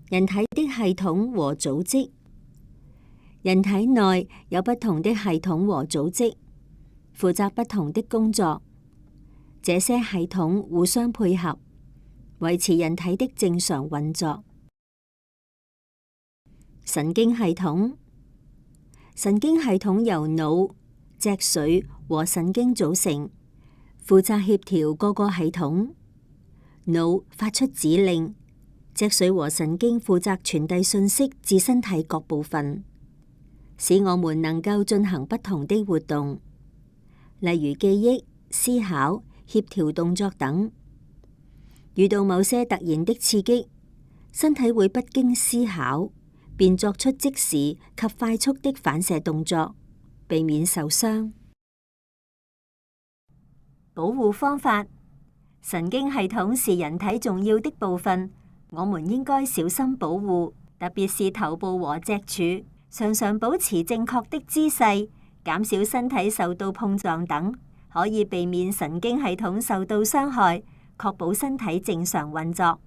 人體的系統和組織。人體內有不同的系統和組織，負責不同的工作。這些系統互相配合，維持人體的正常運作。神經系統。神經系統由腦、脊髓和神經組成，負責協調各個系統。腦發出指令，脊髓和神經負責傳遞信息至身體各部分，使我們能夠進行不同的活動，例如記憶、思考、協調動作等。遇到某些突然的刺激，身體會不經思考便作出即時及快速的反射動作，避免受傷。保護方法。神經系統是人體重要的部分，我們應該小心保護，特別是頭部和脊柱，常常保持正確的姿勢，減少身體受到碰撞等，可以避免神經系統受到傷害，確保身體正常運作。